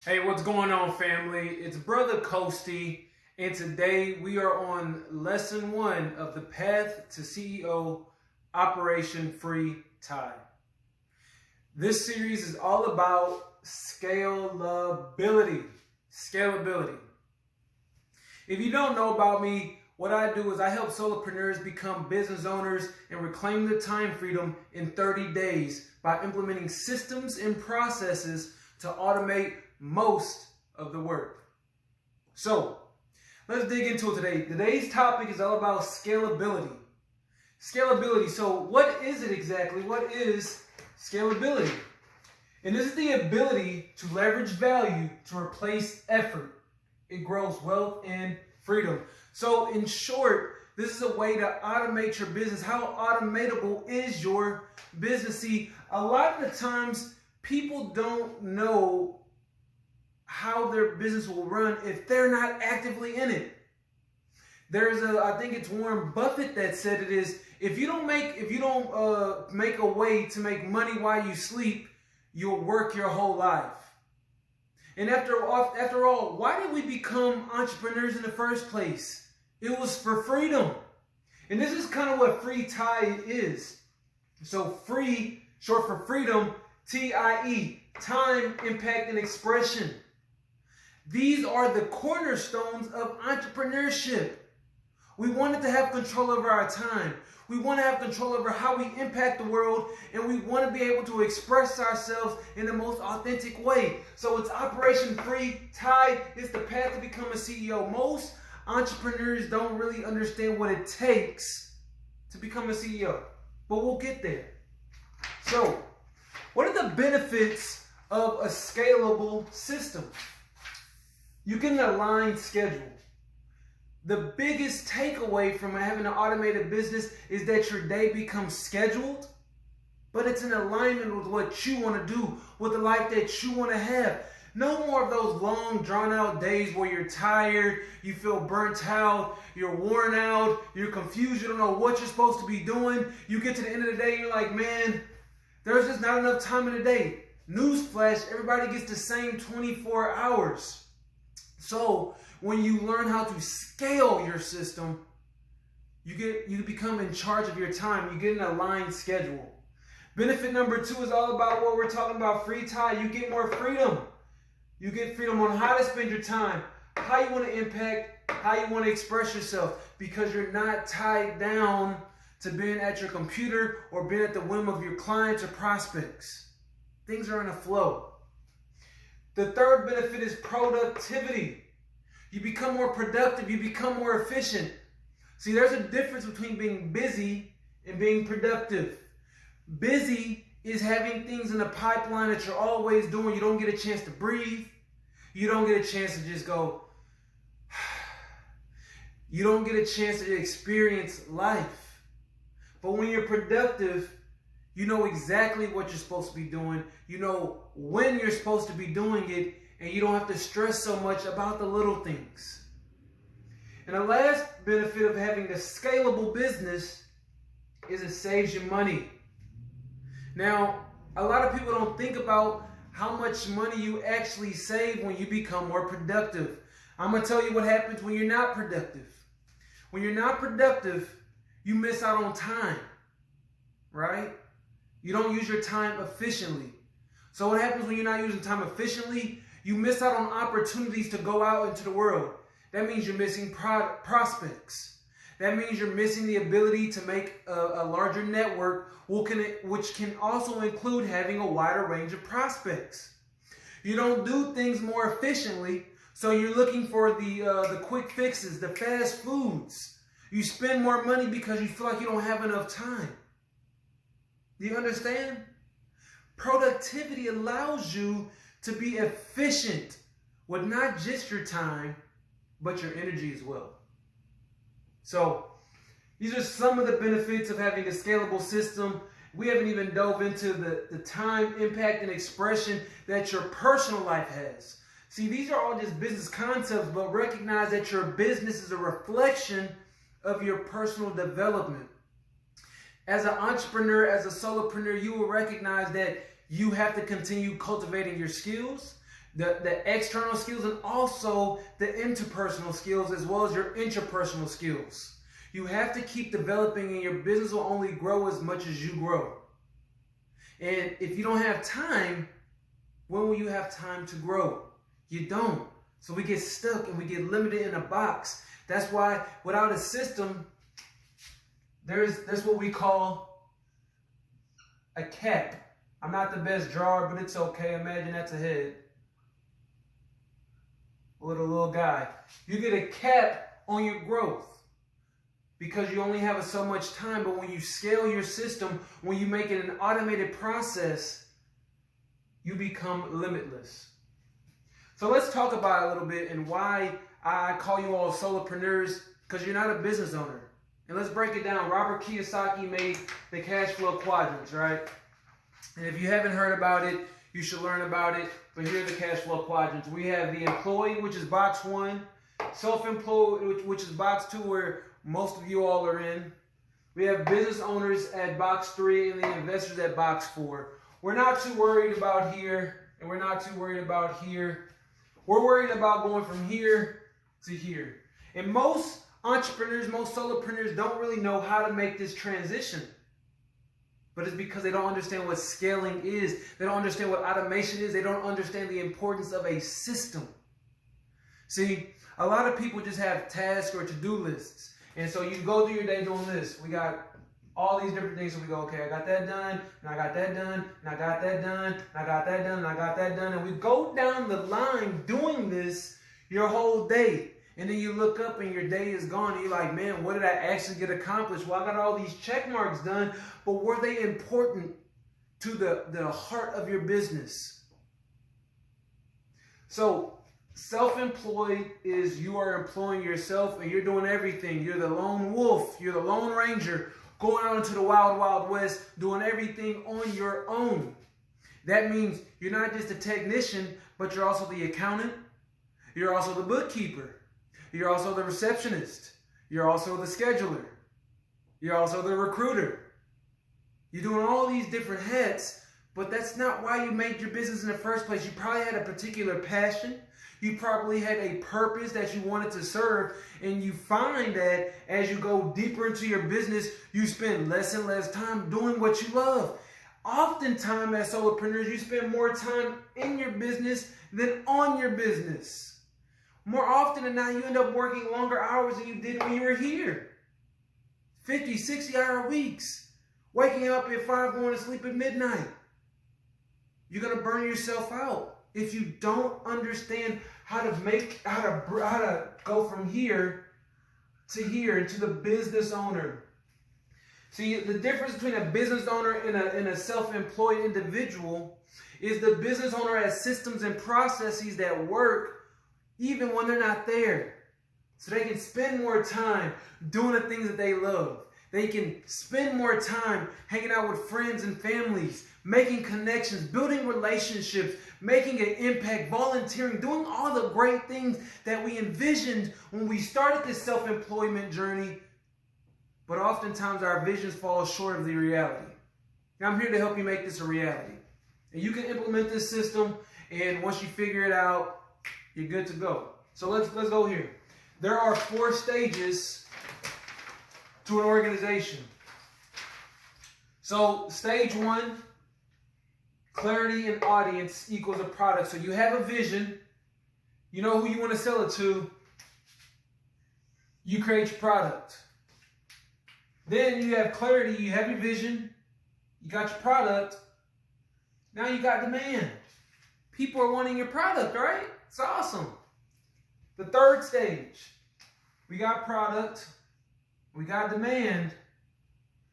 Hey, what's going on, family? It's Brother Coasty, and today we are on lesson 1 of the Path to CEO Operation Free T.I.E. This series is all about scalability. Scalability. If you don't know about me, what I do is I help solopreneurs become business owners and reclaim their time freedom in 30 days by implementing systems and processes to automate most of the work. So, let's dig into it today. Today's topic is all about scalability. Scalability. So, what is it exactly? What is scalability? And this is the ability to leverage value to replace effort. It grows wealth and freedom. So, in short, this is a way to automate your business. How automatable is your business? See, a lot of the times people don't know how their business will run if they're not actively in it. I think it's Warren Buffett that said it is, if you don't make a way to make money while you sleep, you'll work your whole life. And after all, why did we become entrepreneurs in the first place? It was for freedom. And this is kind of what free T.I.E. is. So free, short for freedom, T.I.E., time, impact, and expression. These are the cornerstones of entrepreneurship. We wanted to have control over our time. We want to have control over how we impact the world, and we want to be able to express ourselves in the most authentic way. So it's Operation Free T.I.E. It's the path to become a CEO. Most entrepreneurs don't really understand what it takes to become a CEO, but we'll get there. So, what are the benefits of a scalable system? You get an aligned schedule. The biggest takeaway from having an automated business is that your day becomes scheduled, but it's in alignment with what you want to do, with the life that you want to have. No more of those long, drawn-out days where you're tired, you feel burnt out, you're worn out, you're confused, you don't know what you're supposed to be doing. You get to the end of the day, you're like, man, there's just not enough time in the day. Newsflash, everybody gets the same 24 hours. So when you learn how to scale your system, you become in charge of your time. You get an aligned schedule. Benefit number 2 is all about what we're talking about, free T.I.E. You get more freedom. You get freedom on how to spend your time, how you want to impact, how you want to express yourself, because you're not tied down to being at your computer or being at the whim of your clients or prospects. Things are in a flow. The third benefit is productivity. You become more productive. You become more efficient. See, there's a difference between being busy and being productive. Busy is having things in the pipeline that you're always doing. You don't get a chance to breathe. You don't get a chance to just go. You don't get a chance to experience life. But when you're productive, you know exactly what you're supposed to be doing. You know when you're supposed to be doing it, and you don't have to stress so much about the little things. And the last benefit of having a scalable business is it saves you money. Now, a lot of people don't think about how much money you actually save when you become more productive. I'm going to tell you what happens when you're not productive. When you're not productive, you miss out on time, right? You don't use your time efficiently. So what happens when you're not using time efficiently? You miss out on opportunities to go out into the world. That means you're missing prospects. That means you're missing the ability to make a larger network, which can also include having a wider range of prospects. You don't do things more efficiently, so you're looking for the quick fixes, the fast foods. You spend more money because you feel like you don't have enough time. Do you understand? Productivity allows you to be efficient with not just your time, but your energy as well. So, these are some of the benefits of having a scalable system. We haven't even dove into the time, impact, and expression that your personal life has. See, these are all just business concepts, but recognize that your business is a reflection of your personal development. As an entrepreneur, as a solopreneur, you will recognize that you have to continue cultivating your skills, the external skills and also the interpersonal skills as well as your intrapersonal skills. You have to keep developing, and your business will only grow as much as you grow. And if you don't have time, when will you have time to grow? You don't. So we get stuck and we get limited in a box. That's why without a system, there's what we call a cap. I'm not the best drawer, but it's okay. Imagine that's a head. With a little guy. You get a cap on your growth because you only have so much time. But when you scale your system, when you make it an automated process, you become limitless. So let's talk about it a little bit and why I call you all solopreneurs, because you're not a business owner. And let's break it down. Robert Kiyosaki made the cash flow quadrants, right? And if you haven't heard about it, you should learn about it. But here are the cash flow quadrants. We have the employee, which is box 1. Self-employed, which is box 2, where most of you all are in. We have business owners at box 3 and the investors at box 4. We're not too worried about here, and we're not too worried about here. We're worried about going from here to here. And most entrepreneurs, most solopreneurs don't really know how to make this transition. But it's because they don't understand what scaling is. They don't understand what automation is. They don't understand the importance of a system. See, a lot of people just have tasks or to-do lists. And so you go through your day doing this. We got all these different things. So we go, okay, I got that done, and I got that done, and I got that done, and I got that done, and I got that done. And we go down the line doing this your whole day. And then you look up and your day is gone. And you're like, man, what did I actually get accomplished? Well, I got all these check marks done, but were they important to the heart of your business? So self-employed is you are employing yourself and you're doing everything. You're the lone wolf. You're the lone ranger going out into the wild, wild west, doing everything on your own. That means you're not just a technician, but you're also the accountant. You're also the bookkeeper. You're also the receptionist. You're also the scheduler. You're also the recruiter. You're doing all these different hats, but that's not why you made your business in the first place. You probably had a particular passion. You probably had a purpose that you wanted to serve, and you find that as you go deeper into your business, you spend less and less time doing what you love. Oftentimes as solopreneurs, you spend more time in your business than on your business. More often than not, you end up working longer hours than you did when you were here. 50, 60-hour weeks. Waking up at 5, going to sleep at midnight. You're going to burn yourself out if you don't understand how to go from here to here into the business owner. See, the difference between a business owner and a self-employed individual is the business owner has systems and processes that work even when they're not there. So they can spend more time doing the things that they love. They can spend more time hanging out with friends and families, making connections, building relationships, making an impact, volunteering, doing all the great things that we envisioned when we started this self-employment journey. But oftentimes our visions fall short of the reality. Now I'm here to help you make this a reality. And you can implement this system, and once you figure it out, you're good to go. So let's go here. There are 4 stages to an organization. So stage 1, clarity and audience equals a product. So you have a vision. You know who you want to sell it to. You create your product. Then you have clarity. You have your vision. You got your product. Now you got demand. People are wanting your product, right? It's awesome. The 3rd stage, we got product, we got demand.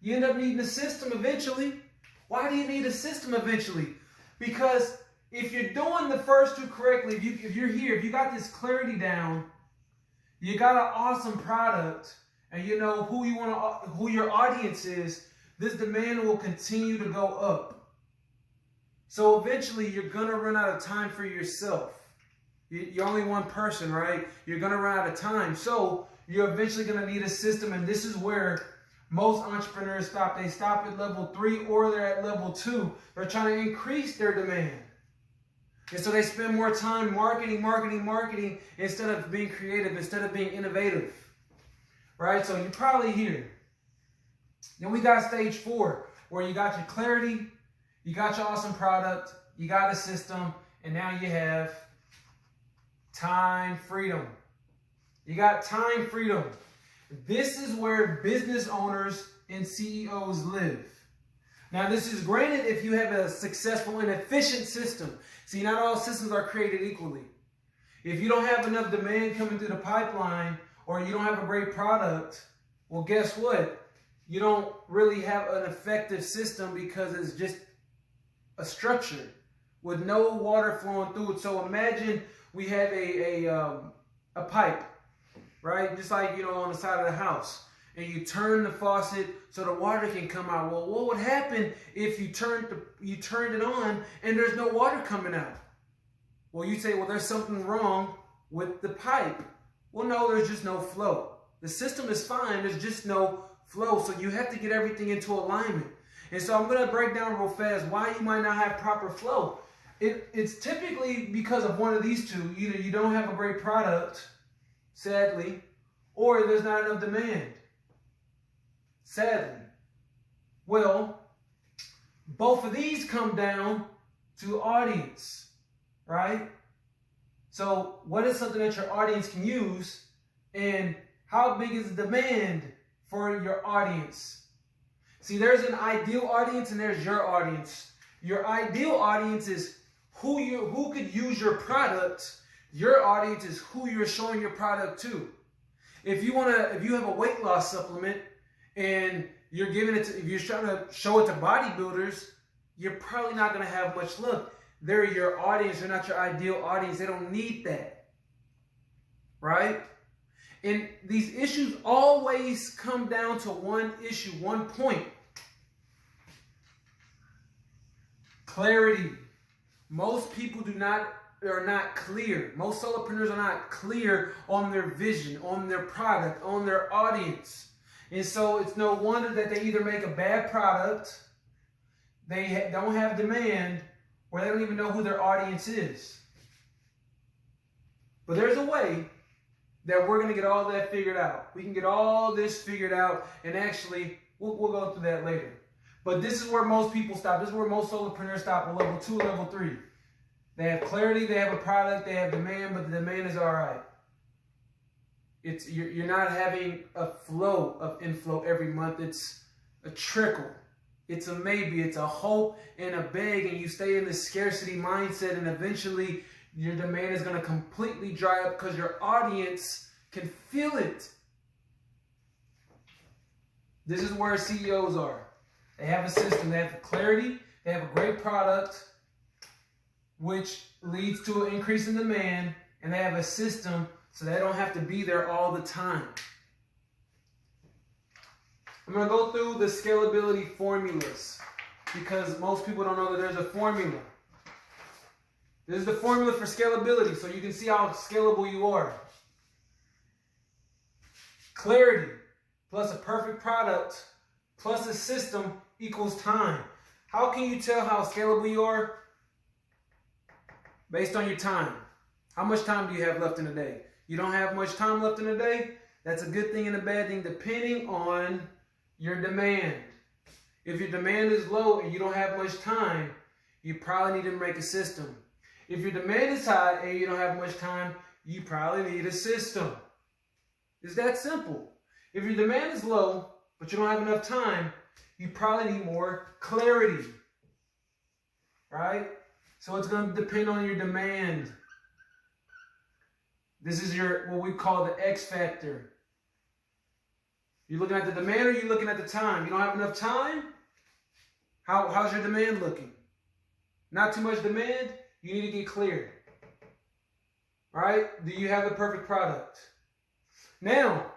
You end up needing a system eventually. Why do you need a system eventually? Because if you're doing the first 2 correctly, if you're here, if you got this clarity down, you got an awesome product, and you know who your audience is, this demand will continue to go up. So eventually, you're gonna run out of time for yourself. You're only one person, right? You're going to run out of time. So you're eventually going to need a system. And this is where most entrepreneurs stop. They stop at level 3 or they're at level 2. They're trying to increase their demand. And so they spend more time marketing instead of being creative, instead of being innovative. Right? So you're probably here. Then we got stage 4, where you got your clarity, you got your awesome product, you got a system, and now you have time freedom. You got time freedom. This is where business owners and CEOs live. Now, this is granted if you have a successful and efficient system. See, not all systems are created equally. If you don't have enough demand coming through the pipeline, or you don't have a great product, well, guess what? You don't really have an effective system because it's just a structure with no water flowing through it. So imagine we have a pipe, right? Just like, on the side of the house. And you turn the faucet so the water can come out. Well, what would happen if you turned it on and there's no water coming out? Well, you say, well, there's something wrong with the pipe. Well, no, there's just no flow. The system is fine, there's just no flow. So you have to get everything into alignment. And so I'm going to break down real fast why you might not have proper flow. It's typically because of one of these two. Either you don't have a great product, sadly, or there's not enough demand, sadly. Well, both of these come down to audience, right? So what is something that your audience can use, and how big is the demand for your audience? See, there's an ideal audience and there's your audience. Your ideal audience is who could use your product. Your audience is who you're showing your product to. If you have a weight loss supplement and you're giving it to, if you're trying to show it to bodybuilders, you're probably not going to have much look. They're your audience. They're not your ideal audience. They don't need that. Right? And these issues always come down to one issue, one point. Clarity. Most people are not clear. Most solopreneurs are not clear on their vision, on their product, on their audience. And so it's no wonder that they either make a bad product, they don't have demand, or they don't even know who their audience is. But there's a way that we're going to get all that figured out. We can get all this figured out, and actually, we'll go through that later. But this is where most people stop. This is where most solopreneurs stop on level 2, level 3. They have clarity, they have a product, they have demand, but the demand is all right. You're not having a flow of inflow every month. It's a trickle. It's a maybe. It's a hope and a beg, and you stay in this scarcity mindset, and eventually your demand is going to completely dry up because your audience can feel it. This is where CEOs are. They have a system. They have clarity. They have a great product, which leads to an increase in demand, and they have a system so they don't have to be there all the time. I'm going to go through the scalability formulas because most people don't know that there's a formula. This is the formula for scalability, so you can see how scalable you are. Clarity plus a perfect product plus a system equals time. How can you tell how scalable you are? Based on your time. How much time do you have left in a day? You don't have much time left in a day? That's a good thing and a bad thing depending on your demand. If your demand is low and you don't have much time, you probably need to make a system. If your demand is high and you don't have much time, you probably need a system. It's that simple. If your demand is low, but you don't have enough time, you probably need more clarity. Right? So it's going to depend on your demand. This is what we call the X factor. You're looking at the demand or you're looking at the time? You don't have enough time? How's your demand looking? Not too much demand? You need to get clear. Right? Do you have the perfect product? Now,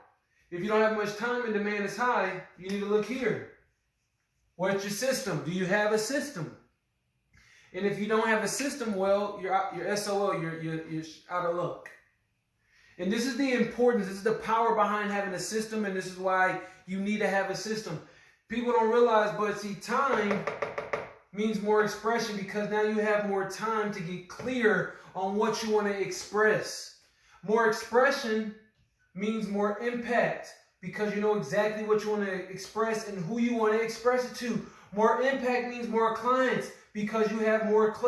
if you don't have much time and demand is high, you need to look here. What's your system? Do you have a system? And if you don't have a system, well, you're SOL, you're out of luck. And this is the importance, this is the power behind having a system, and this is why you need to have a system. People don't realize, but see, time means more expression because now you have more time to get clear on what you want to express. More expression means more impact because you know exactly what you want to express and who you want to express it to. More impact means more clients because you have more clarity.